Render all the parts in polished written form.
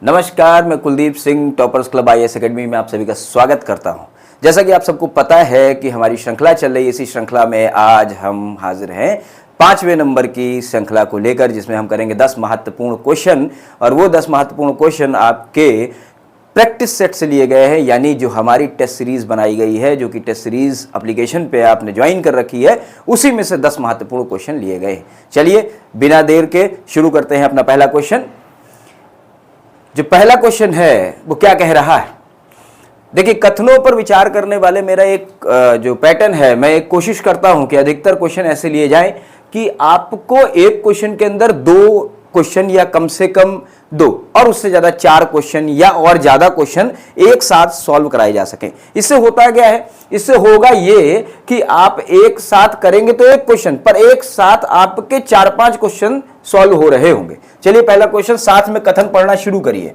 नमस्कार, मैं Kuldeep Singh toppers club IAS academy में आप सभी का स्वागत करता हूं। जैसा कि आप सबको पता है कि हमारी श्रृंखला चल रही है, इसी श्रृंखला में आज हम हाजिर हैं 5वें नंबर की श्रृंखला को लेकर, जिसमें हम करेंगे 10 महत्वपूर्ण क्वेश्चन। और वो 10 महत्वपूर्ण क्वेश्चन आपके प्रैक्टिस सेट से लिए गए हैं, यानी जो हमारी टेस्ट सीरीज बनाई गई है, जो कि टेस्ट सीरीज एप्लीकेशन पे आपने ज्वाइन कर रखी है, उसी में से 10 महत्वपूर्ण क्वेश्चन लिए गए हैं। चलिए बिना देर के शुरू करते हैं अपना पहला क्वेश्चन। जो पहला क्वेश्चन है वो क्या कह रहा है? देखिए, कथनों पर विचार करने वाले मेरा एक जो पैटर्न है, मैं एक कोशिश करता हूं कि अधिकतर क्वेश्चन ऐसे लिए जाएं कि आपको एक क्वेश्चन के अंदर 2 क्वेश्चन या कम से कम 2 और उससे ज्यादा 4 क्वेश्चन या और ज्यादा क्वेश्चन एक साथ सॉल्व कराए जा सकें। इससे होता क्या है? इससे होगा ये कि आप एक साथ करेंगे तो एक क्वेश्चन पर एक साथ आपके 4-5 क्वेश्चन सॉल्व हो रहे होंगे। चलिए पहला क्वेश्चन, साथ में कथन पढ़ना शुरू करिए।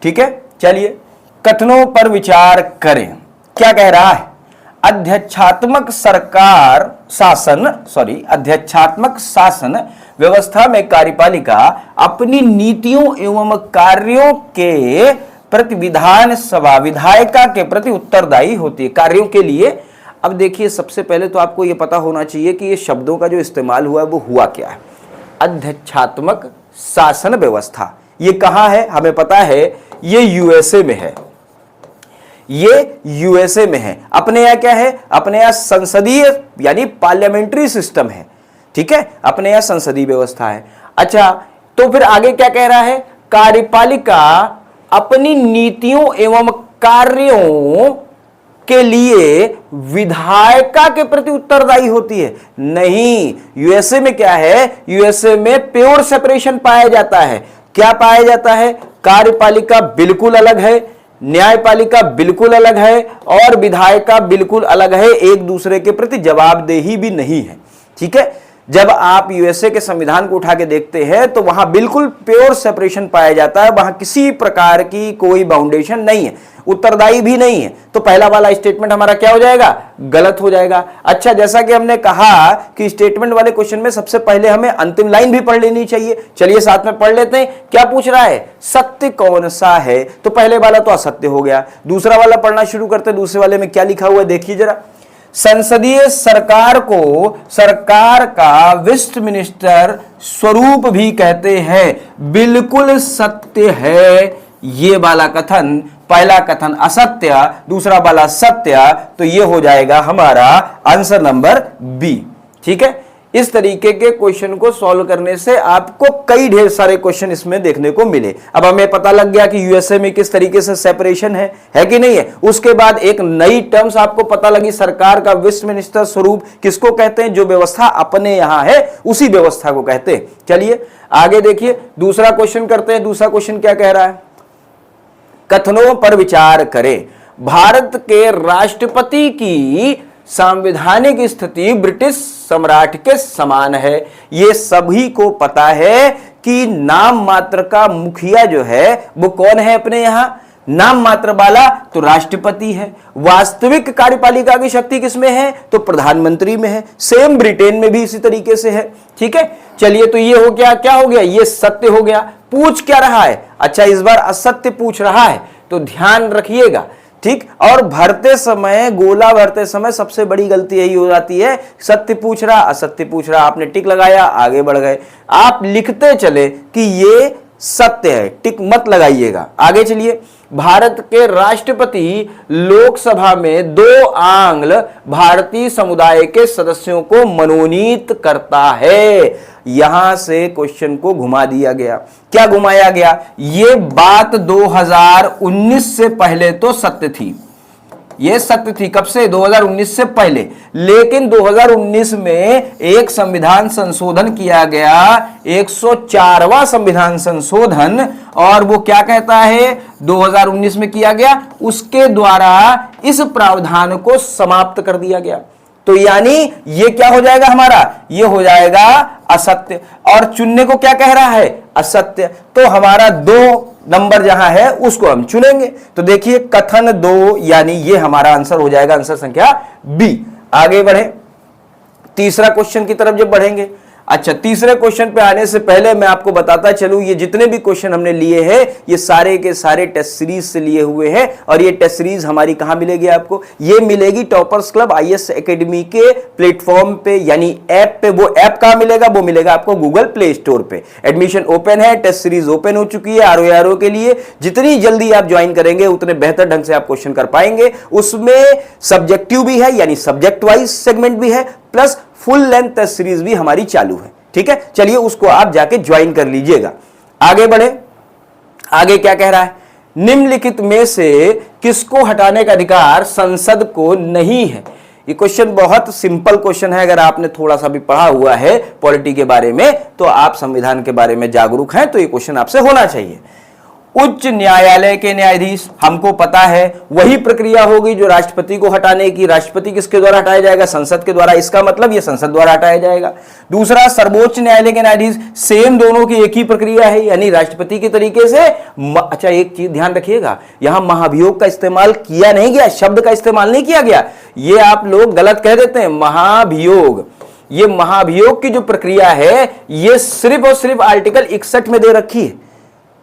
ठीक है, चलिए कथनों पर विचार करें। क्या कह रहा है? अध्यक्षात्मक शासन व्यवस्था में कार्यपालिका अपनी नीतियों एवं कार्यों के प्रति विधानसभा विधायिका के प्रति उत्तरदायी होती है। कार्यों के लिए, अब देखिए, सबसे पहले तो आपको यह पता होना चाहिए कि ये शब्दों का जो इस्तेमाल हुआ है वो हुआ क्या है। अध्यक्षात्मक शासन व्यवस्था, ये कहां है? हमें पता है ये यूएसए में है। ये यूएसए में है। अपने यहां क्या है? अपने यहां संसदीय यानी पार्लियामेंट्री सिस्टम है। ठीक है, अपने यहां संसदीय व्यवस्था है। अच्छा, तो फिर आगे क्या कह रहा है? कार्यपालिका अपनी नीतियों एवं कार्यों के लिए विधायिका के प्रति उत्तरदायी होती है। नहीं, यूएसए में क्या है? यूएसए में प्योर सेपरेशन पाया जाता है। क्या पाया जाता है? कार्यपालिका बिल्कुल अलग है, न्यायपालिका बिल्कुल अलग है और विधायिका बिल्कुल अलग है। एक दूसरे के प्रति जवाबदेही भी नहीं है। ठीक है, जब आप यूएसए के संविधान को उठा के देखते हैं तो वहां बिल्कुल प्योर सेपरेशन पाया जाता है। वहां किसी प्रकार की कोई बाउंडेशन नहीं है, उत्तरदायी भी नहीं है। तो पहला वाला स्टेटमेंट हमारा क्या हो जाएगा? गलत हो जाएगा। अच्छा, जैसा कि हमने कहा कि स्टेटमेंट वाले क्वेश्चन में सबसे पहले हमें अंतिम लाइन भी पढ़ लेनी चाहिए। चलिए साथ में पढ़ लेते हैं। क्या पूछ रहा है? सत्य कौन सा है? तो पहले वाला तो असत्य हो गया। दूसरा वाला पढ़ना शुरू करते हैं। दूसरे वाले में क्या लिखा हुआ है देखिए जरा। संसदीय सरकार को सरकार का वेस्टमिनिस्टर स्वरूप भी कहते हैं। बिल्कुल सत्य है ये वाला कथन। पहला कथन असत्य, दूसरा वाला सत्य, तो ये हो जाएगा हमारा आंसर नंबर बी। ठीक है, इस तरीके के क्वेश्चन को सॉल्व करने से आपको कई ढेर सारे क्वेश्चन इसमें देखने को मिले। अब हमें पता लग गया कि यूएसए में किस तरीके से सेपरेशन है कि नहीं है। उसके बाद एक नई टर्म्स आपको पता लगी, सरकार का वेस्टमिनिस्टर स्वरूप किसको कहते हैं? जो व्यवस्था अपने यहां है उसी व्यवस्था को कहते हैं। चलिए आगे देखिए, दूसरा क्वेश्चन करते हैं। दूसरा क्वेश्चन क्या कह रहा है? कथनों पर विचार करें। भारत के राष्ट्रपति की संवैधानिक स्थिति ब्रिटिश सम्राट के समान है। ये सभी को पता है कि नाम मात्र का मुखिया जो है वो कौन है अपने यहां? नाम मात्र वाला तो राष्ट्रपति है। वास्तविक कार्यपालिका की शक्ति किसमें है? तो प्रधानमंत्री में है। सेम ब्रिटेन में भी इसी तरीके से है। ठीक है, चलिए तो ये हो गया, क्या हो गया? ये सत्य हो गया। पूछ क्या रहा है? अच्छा, इस बार असत्य पूछ रहा है, तो ध्यान रखिएगा। ठीक, और भरते समय, गोला भरते समय सबसे बड़ी गलती यही हो जाती है, सत्य पूछ रहा असत्य पूछ रहा, आपने टिक लगाया, आगे बढ़ गए। आप लिखते चले कि ये सत्य है, टिक मत लगाइएगा। आगे चलिए। भारत के राष्ट्रपति लोकसभा में 2 आंग्ल भारतीय समुदाय के सदस्यों को मनोनीत करता है। यहां से क्वेश्चन को घुमा दिया गया। क्या घुमाया गया? ये बात 2019 से पहले तो सत्य थी। ये सत्य थी कब से? 2019 से पहले। लेकिन 2019 में एक संविधान संशोधन किया गया, 104वां संविधान संशोधन, और वो क्या कहता है? 2019 में किया गया, उसके द्वारा इस प्रावधान को समाप्त कर दिया गया। तो यानी ये क्या हो जाएगा हमारा? ये हो जाएगा असत्य। और चुनने को क्या कह रहा है? असत्य। तो हमारा 2 नंबर जहां है उसको हम चुनेंगे। तो देखिए कथन 2, यानी ये हमारा आंसर हो जाएगा, आंसर संख्या बी। आगे बढ़े तीसरा क्वेश्चन की तरफ जब बढ़ेंगे, अच्छा, तीसरे क्वेश्चन पे आने से पहले मैं आपको बताता चलूं, ये जितने भी क्वेश्चन हमने लिए हैं ये सारे के सारे टेस्ट सीरीज से लिए हुए हैं और ये टेस्ट सीरीज हमारी कहां मिलेगी आपको? ये मिलेगी टॉपर्स क्लब आईएएस एकेडमी के प्लेटफॉर्म पे, यानी ऐप पे। वो ऐप कहां मिलेगा? वो मिलेगा आपको गूगल प्ले स्टोर पे। एडमिशन ओपन है, टेस्ट सीरीज ओपन हो चुकी है आरओ के लिए। जितनी जल्दी आप ज्वाइन करेंगे उतने बेहतर ढंग से आप क्वेश्चन कर पाएंगे। उसमें सब्जेक्टिव भी है, यानी सब्जेक्ट वाइज सेगमेंट भी है, plus full length test series भी हमारी चालू है। ठीक है, चलिए उसको आप जाके ज्वाइन कर लीजिएगा। आगे बढ़े, आगे क्या कह रहा है? निम्नलिखित में से किसको हटाने का अधिकार संसद को नहीं है? ये क्वेश्चन बहुत सिंपल क्वेश्चन है। अगर आपने थोड़ा सा भी पढ़ा हुआ है पॉलिटी के बारे में, तो आप संविधान के बारे में जागरूक हैं, तो ये क्वेश्चन आपसे होना चाहिए। उच्च न्यायालय के न्यायाधीश, हमको पता है वही प्रक्रिया होगी जो राष्ट्रपति को हटाने की। राष्ट्रपति किसके द्वारा हटाया जाएगा? संसद के द्वारा। इसका मतलब ये संसद द्वारा हटाया जाएगा। दूसरा, सर्वोच्च न्यायालय के न्यायाधीश, सेम दोनों की एक ही प्रक्रिया है, यानी राष्ट्रपति के तरीके से। अच्छा, एक चीज ध्यान रखिएगा, यहां महाभियोग का इस्तेमाल किया नहीं गया, शब्द का इस्तेमाल नहीं किया गया। ये आप लोग गलत कह देते हैं, महाभियोग। ये महाभियोग की जो प्रक्रिया है ये सिर्फ और सिर्फ आर्टिकल 61 में दे रखी है।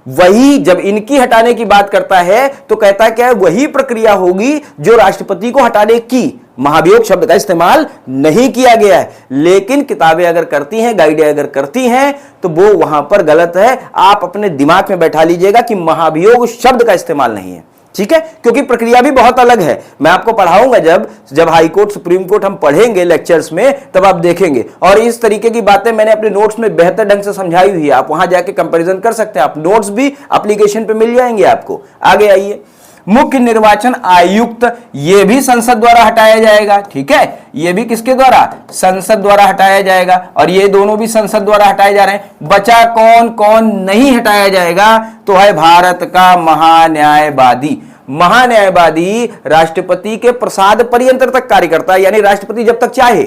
वही जब इनकी हटाने की बात करता है तो कहता क्या है? वही प्रक्रिया होगी जो राष्ट्रपति को हटाने की। महाभियोग शब्द का इस्तेमाल नहीं किया गया है, लेकिन किताबें अगर करती हैं, गाइडें अगर करती हैं, तो वो वहां पर गलत है। आप अपने दिमाग में बैठा लीजिएगा कि महाभियोग शब्द का इस्तेमाल नहीं है। ठीक है, क्योंकि प्रक्रिया भी बहुत अलग है। मैं आपको पढ़ाऊंगा जब हाई कोर्ट सुप्रीम कोर्ट हम पढ़ेंगे लेक्चर्स में, तब आप देखेंगे। और इस तरीके की बातें मैंने अपने नोट्स में बेहतर ढंग से समझाई हुई है, आप वहां जाके कंपैरिजन कर सकते हैं। आप नोट्स भी एप्लीकेशन पे मिल जाएंगे आपको। आगे आइए, मुख्य निर्वाचन आयुक्त, ये भी संसद द्वारा हटाया जाएगा। ठीक है, ये भी किसके द्वारा? संसद द्वारा हटाया जाएगा, और ये दोनों भी संसद द्वारा हटाए जा रहे हैं। बचा कौन कौन नहीं हटाया जाएगा? तो है भारत का महान्यायवादी। महान्यायवादी राष्ट्रपति के प्रसाद पर्यंत तक कार्य करता है, यानी राष्ट्रपति जब तक चाहे।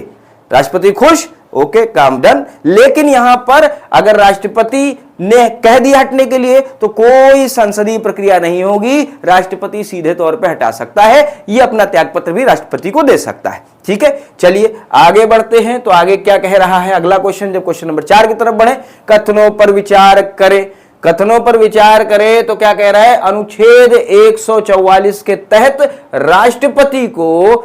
राष्ट्रपति खुश, ओके, काम डन। लेकिन यहां पर अगर राष्ट्रपति ने कह दिया हटने के लिए, तो कोई संसदीय प्रक्रिया नहीं होगी, राष्ट्रपति सीधे तौर पे हटा सकता है। ये अपना त्यागपत्र भी राष्ट्रपति को दे सकता है। ठीक है, चलिए आगे बढ़ते हैं। तो आगे क्या कह रहा है अगला क्वेश्चन? जब क्वेश्चन नंबर 4 की तरफ बढ़े, कथनों पर विचार करें। कथनों पर विचार करें तो क्या कह रहा है? अनुच्छेद 144 के तहत राष्ट्रपति को,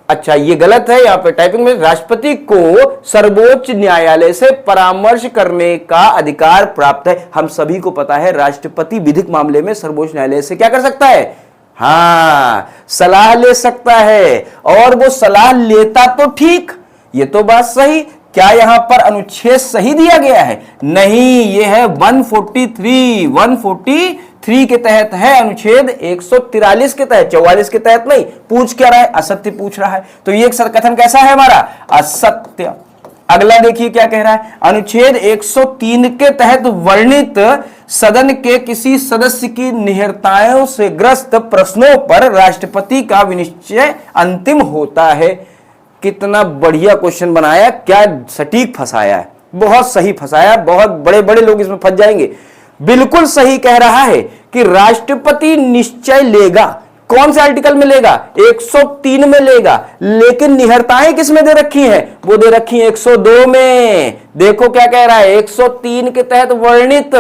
अच्छा ये गलत है, यहां पे टाइपिंग में, राष्ट्रपति को सर्वोच्च न्यायालय से परामर्श करने का अधिकार प्राप्त है। हम सभी को पता है राष्ट्रपति विधिक मामले में सर्वोच्च न्यायालय से क्या कर सकता है? हां, सलाह ले सकता है। और वो सलाह लेता तो ठीक, ये तो बात सही। क्या यहां पर अनुच्छेद सही दिया गया है? नहीं, ये है 143 के तहत है, अनुच्छेद 143 के तहत, 44 के तहत नहीं। पूछ क्या रहा है? असत्य पूछ रहा है। तो ये कथन कैसा है हमारा? असत्य। अगला देखिए क्या कह रहा है? अनुच्छेद 103 के तहत वर्णित सदन के किसी सदस्य की निहिरताओं से ग्रस्त प्रश्नों पर राष्ट्रपति का विनिश्चय अंतिम होता है। कितना बढ़िया क्वेश्चन बनाया, क्या सटीक फंसाया है, बहुत सही फंसाया। बहुत बड़े बड़े लोग इसमें फंस जाएंगे। बिल्कुल सही कह रहा है कि राष्ट्रपति निश्चय लेगा। कौन से आर्टिकल में लेगा? 103 में लेगा। लेकिन निहरताएं किस में दे रखी हैं? वो दे रखी हैं 102 में। देखो क्या कह रहा है? 103 के तहत वर्णित।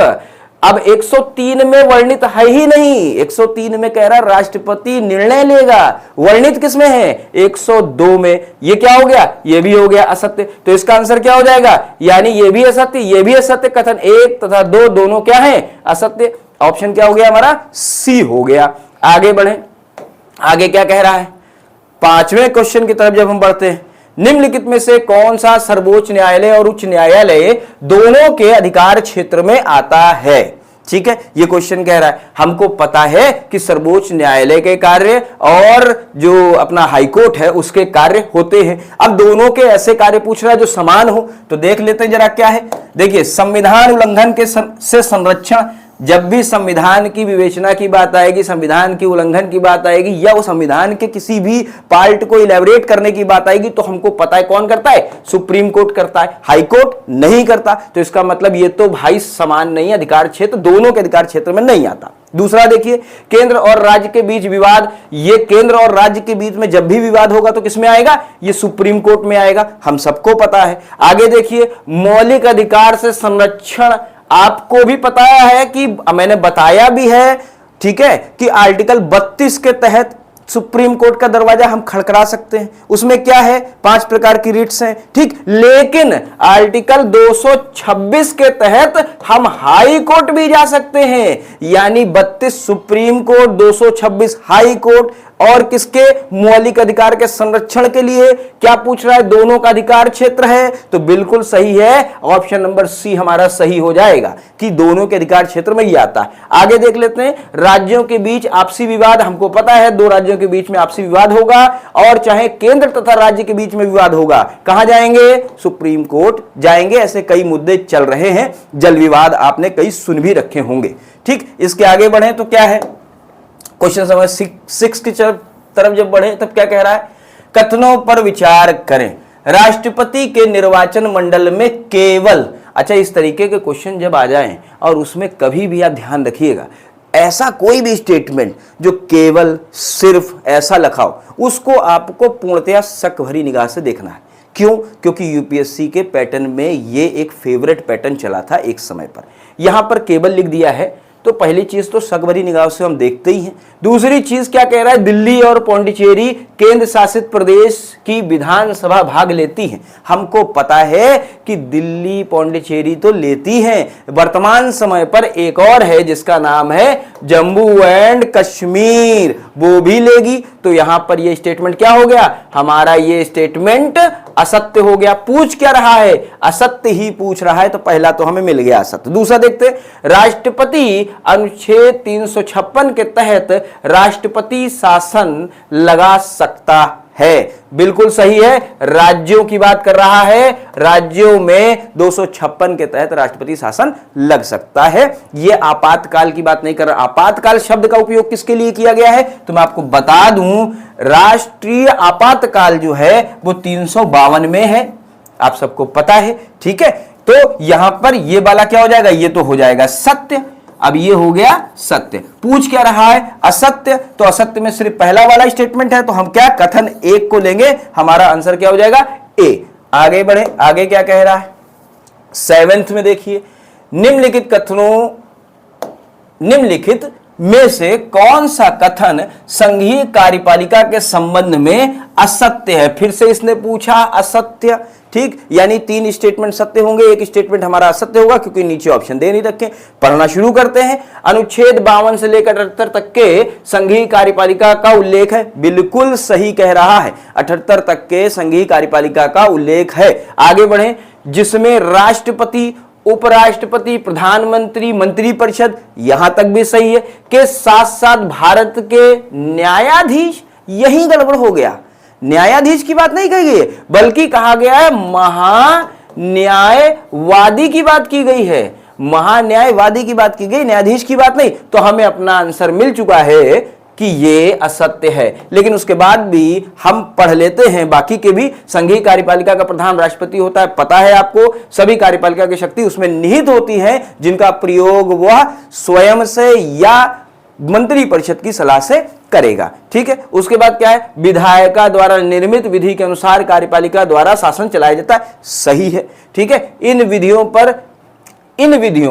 अब 103 में वर्णित है ही नहीं, 103 में कह रहा राष्ट्रपति निर्णय लेगा। वर्णित किस में है? 102 में। ये क्या हो गया? ये भी हो गया असत्य। तो इसका आंसर क्या हो जाएगा? यानी ये भी असत्य, ये भी असत्य। कथन 1 तथा 2 दोनों क्या है? असत्य। ऑप्शन क्या हो गया हमारा? सी हो गया। आगे बढ़े, आगे क्या कह रहा है? 5वें क्वेश्चन की तरफ जब हम बढ़ते हैं, निम्नलिखित में से कौन सा सर्वोच्च न्यायालय और उच्च न्यायालय दोनों के अधिकार क्षेत्र में आता है? ठीक है, ये क्वेश्चन कह रहा है। हमको पता है कि सर्वोच्च न्यायालय के कार्य और जो अपना हाईकोर्ट है उसके कार्य होते हैं। अब दोनों के ऐसे कार्य पूछ रहा है जो समान हो, तो देख लेते हैं जरा क्या है। देखिए, संविधान उल्लंघन के से संरक्षण जब भी संविधान की विवेचना की बात आएगी, संविधान की उल्लंघन की बात आएगी, या वो संविधान के किसी भी पार्ट को इलेबोरेट करने की बात आएगी, तो हमको पता है कौन करता है, सुप्रीम कोर्ट करता है, हाई कोर्ट नहीं करता। तो इसका मतलब ये तो भाई समान नहीं, अधिकार क्षेत्र दोनों के अधिकार क्षेत्र में नहीं आता। दूसरा देखिए, केंद्र और राज्य के बीच विवाद, ये केंद्र और राज्य के बीच में जब भी विवाद होगा तो किसमें आएगा, ये सुप्रीम कोर्ट में आएगा, हम सबको पता है। आगे देखिए, मौलिक अधिकार से संरक्षण, आपको भी पता है कि मैंने बताया भी है, ठीक है, कि आर्टिकल 32 के तहत सुप्रीम कोर्ट का दरवाजा हम खड़खड़ा सकते हैं। उसमें क्या है, 5 प्रकार की रिट्स हैं, ठीक। लेकिन आर्टिकल 226 के तहत हम हाई कोर्ट भी जा सकते हैं, यानी 32 सुप्रीम कोर्ट, 226 हाई कोर्ट। और किसके, मौलिक अधिकार के संरक्षण के लिए। क्या पूछ रहा है, दोनों का अधिकार क्षेत्र है, तो बिल्कुल सही है, ऑप्शन नंबर सी हमारा सही हो जाएगा कि दोनों के अधिकार क्षेत्र में ही आता है। आगे देख लेते हैं, राज्यों के बीच आपसी विवाद, हमको पता है 2 राज्यों के बीच में आपसी विवाद होगा, और चाहे केंद्र तथा राज्य के बीच में विवाद होगा, कहां जाएंगे, सुप्रीम कोर्ट जाएंगे। ऐसे कई मुद्दे चल रहे हैं, जल विवाद आपने कई सुन भी रखे होंगे, ठीक। इसके आगे बढ़े तो क्या है, क्वेश्चन नंबर 6 की तरफ जब बढ़े तब क्या कह रहा है, कथनों पर विचार करें। राष्ट्रपति के निर्वाचन मंडल में केवल, अच्छा इस तरीके के क्वेश्चन जब आ जाएं और उसमें कभी भी आप ध्यान रखिएगा, ऐसा कोई भी स्टेटमेंट जो केवल, सिर्फ ऐसा लिखा हो, उसको आपको पूर्णतया शक भरी निगाह से देखना है। क्यों, क्योंकि यूपीएससी के पैटर्न में ये एक फेवरेट पैटर्न चला था एक समय पर। यहां पर केवल लिख दिया है, तो पहली चीज तो शक भरी निगाह से हम देखते ही हैं। दूसरी चीज क्या कह रहा है, दिल्ली और पौंडीचेरी केंद्र शासित प्रदेश की विधानसभा भाग लेती हैं। हमको पता है कि दिल्ली पौंडीचेरी तो लेती हैं, वर्तमान समय पर एक और है जिसका नाम है जम्मू एंड कश्मीर, वो भी लेगी। तो यहां पर ये स्टेटमेंट क्या हो गया, हमारा ये स्टेटमेंट असत्य हो गया। पूछ क्या रहा है, असत्य ही पूछ रहा है, तो पहला तो हमें मिल गया असत्य। दूसरा देखते, राष्ट्रपति अनुच्छेद 356 के तहत राष्ट्रपति शासन लगा सकता है, बिल्कुल सही है, राज्यों की बात कर रहा है, राज्यों में 256 के तहत राष्ट्रपति शासन लग सकता है। यह आपातकाल की बात नहीं कर रहा। आपातकाल शब्द का उपयोग किसके लिए किया गया है, तो मैं आपको बता दूं, राष्ट्रीय आपातकाल जो है वो 352 में है, आप सबको पता है, ठीक है। तो यहां पर यह वाला क्या हो जाएगा, ये तो हो जाएगा सत्य। अब ये हो गया सत्य। पूछ क्या रहा है, असत्य, तो असत्य में सिर्फ पहला वाला स्टेटमेंट है, तो हम क्या कथन 1 को लेंगे, हमारा आंसर क्या हो जाएगा, ए। आगे बढ़े, आगे क्या कह रहा है, 7th में देखिए, निम्नलिखित में से कौन सा कथन संघीय कार्यपालिका के संबंध में असत्य है। फिर से इसने पूछा असत्य, ठीक, यानी 3 स्टेटमेंट सत्य होंगे, 1 स्टेटमेंट हमारा असत्य होगा, क्योंकि नीचे ऑप्शन दे नहीं रखे। पढ़ना शुरू करते हैं। अनुच्छेद 52 से लेकर 78 तक के संघीय कार्यपालिका का उल्लेख है, बिल्कुल सही कह रहा है, 78 तक के संघीय कार्यपालिका का उल्लेख है। आगे बढ़े, जिसमें राष्ट्रपति, उपराष्ट्रपति, प्रधानमंत्री, मंत्रिपरिषद, यहां तक भी सही है, के साथ साथ भारत के न्यायाधीश, यही गड़बड़ हो गया। न्यायाधीश की बात नहीं कही गई है, बल्कि कहा गया है महान्यायवादी की बात की गई है, महान्यायवादी की बात की गई, न्यायाधीश की बात नहीं। तो हमें अपना आंसर मिल चुका है कि ये असत्य है। लेकिन उसके बाद भी हम पढ़ लेते हैं बाकी के भी। संघीय कार्यपालिका का प्रधान राष्ट्रपति होता है, पता है आपको, सभी कार्यपालिका की शक्ति उसमें निहित होती है, जिनका प्रयोग वह स्वयं से या मंत्रिपरिषद की सलाह से करेगा, ठीक है। उसके बाद क्या है, विधायिका द्वारा निर्मित विधि के अनुसार कार्यपालिका द्वारा शासन चलाया जाता है, सही है, ठीक है। इन विधियों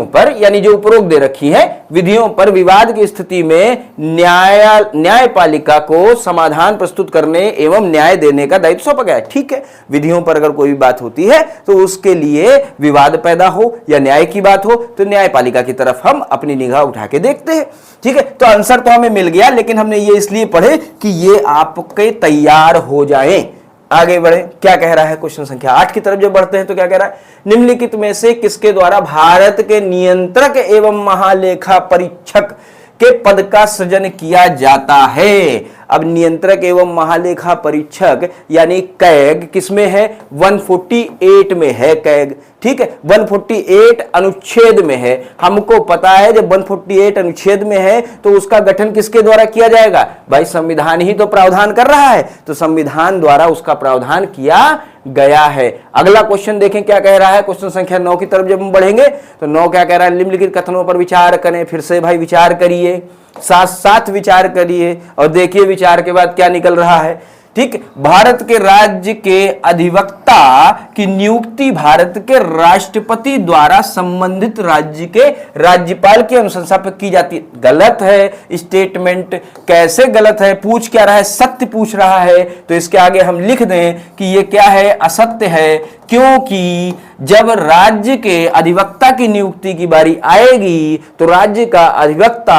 पर यानी जो उपरोक्त दे रखी है विधियों पर विवाद की स्थिति में न्यायपालिका को समाधान प्रस्तुत करने एवं न्याय देने का दायित्व सौंपा गया है, ठीक है। विधियों पर अगर कोई बात होती है तो उसके लिए विवाद पैदा हो या न्याय की बात हो तो न्यायपालिका की तरफ हम अपनी निगाह उठा के देखते हैं, ठीक है। तो आंसर तो हमें मिल गया, लेकिन हमने ये इसलिए पढ़े कि ये आपके तैयार हो जाएं। आगे बढ़े, क्या कह रहा है, क्वेश्चन संख्या 8 की तरफ जब बढ़ते हैं तो क्या कह रहा है, निम्नलिखित में से किसके द्वारा भारत के नियंत्रक एवं महालेखा परीक्षक के पद का सृजन किया जाता है। अब नियंत्रक एवं महालेखा परीक्षक यानी कैग किसमें है? 148 में है कैग। ठीक है, 148 अनुच्छेद में है। हमको पता है जब 148 अनुच्छेद में है तो उसका गठन किसके द्वारा किया जाएगा? भाई संविधान ही तो प्रावधान कर रहा है, तो संविधान द्वारा उसका प्रावधान किया गया है। अगला क्वेश्चन देखें क्या कह रहा है। क्वेश्चन संख्या 9 की तरफ जब हम बढ़ेंगे तो 9 क्या कह रहा है? निम्नलिखित कथनों पर विचार करें। फिर से भाई विचार करिए, साथ साथ विचार करिए और देखिए विचार के बाद क्या निकल रहा है। ठीक, भारत के राज्य के अधिवक्ता की नियुक्ति भारत के राष्ट्रपति द्वारा संबंधित राज्य के राज्यपाल की अनुशंसा पर की जाती है। गलत है स्टेटमेंट। कैसे गलत है? पूछ क्या रहा है? सत्य पूछ रहा है। तो इसके आगे हम लिख दें कि ये क्या है? असत्य है, क्योंकि जब राज्य के अधिवक्ता की नियुक्ति की बारी आएगी तो राज्य का अधिवक्ता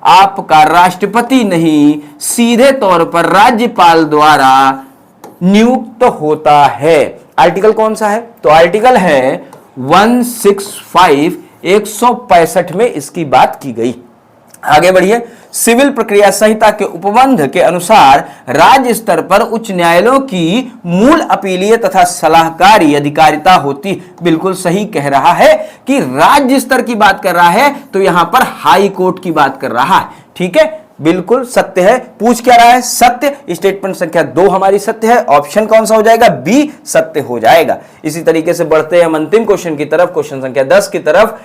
आपका राष्ट्रपति नहीं, सीधे तौर पर राज्यपाल द्वारा नियुक्त होता है। आर्टिकल कौन सा है? तो आर्टिकल है 165, 165 में इसकी बात की गई। आगे बढ़िए। सिविल प्रक्रिया संहिता के उपबंध के अनुसार राज्य स्तर पर उच्च न्यायालयों की मूल अपीलीय तथा सलाहकारी अधिकारिता होती। बिल्कुल सही कह रहा है कि राज्य स्तर की बात कर रहा है तो यहां पर हाई कोर्ट की बात कर रहा है। ठीक है, बिल्कुल सत्य है। पूछ क्या रहा है? सत्य। स्टेटमेंट संख्या 2 हमारी सत्य है। ऑप्शन कौन सा हो जाएगा? बी सत्य हो जाएगा। इसी तरीके से बढ़ते हैं हम अंतिम क्वेश्चन की तरफ, क्वेश्चन संख्या 10 की तरफ।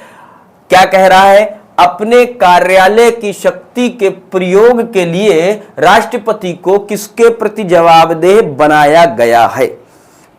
क्या कह रहा है? अपने कार्यालय की शक्ति के प्रयोग के लिए राष्ट्रपति को किसके प्रति जवाबदेह बनाया गया है?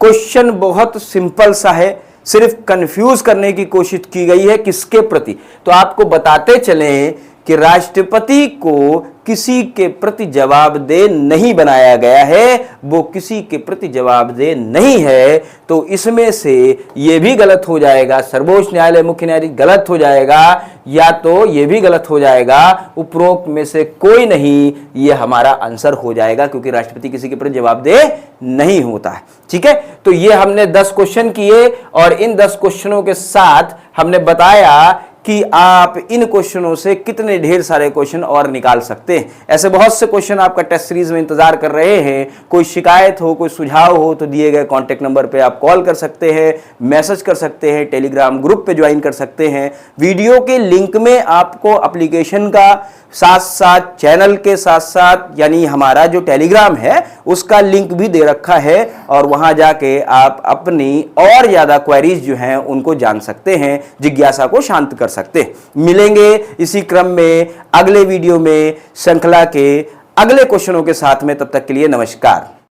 क्वेश्चन बहुत सिंपल सा है, सिर्फ कंफ्यूज करने की कोशिश की गई है। किसके प्रति? तो आपको बताते चलें कि राष्ट्रपति को किसी के प्रति जवाबदेह नहीं बनाया गया है, वो किसी के प्रति जवाबदेह नहीं है। तो इसमें से ये भी गलत हो जाएगा, सर्वोच्च न्यायालय मुख्य न्यायाधीश गलत हो जाएगा, या तो ये भी गलत हो जाएगा, उपरोक्त में से कोई नहीं, ये हमारा आंसर हो जाएगा, क्योंकि राष्ट्रपति किसी के प्रति जवाबदेह नहीं होता है। ठीक है, तो ये हमने 10 क्वेश्चन किए और इन 10 क्वेश्चनों के साथ हमने बताया कि आप इन क्वेश्चनों से कितने ढेर सारे क्वेश्चन और निकाल सकते हैं। ऐसे बहुत से क्वेश्चन आपका टेस्ट सीरीज में इंतजार कर रहे हैं। कोई शिकायत हो, कोई सुझाव हो तो दिए गए कांटेक्ट नंबर पे आप कॉल कर सकते हैं, मैसेज कर सकते हैं, टेलीग्राम ग्रुप पे ज्वाइन कर सकते हैं। वीडियो के लिंक में आपको एप्लीकेशन का साथ साथ चैनल के साथ साथ यानी हमारा जो टेलीग्राम है उसका लिंक भी दे रखा है, और वहां जाके आप अपनी और ज्यादा क्वेरीज जो हैं उनको जान सकते हैं, जिज्ञासा को शांत कर सकते हैं। मिलेंगे इसी क्रम में अगले वीडियो में श्रृंखला के अगले क्वेश्चनों के साथ में। तब तक के लिए नमस्कार।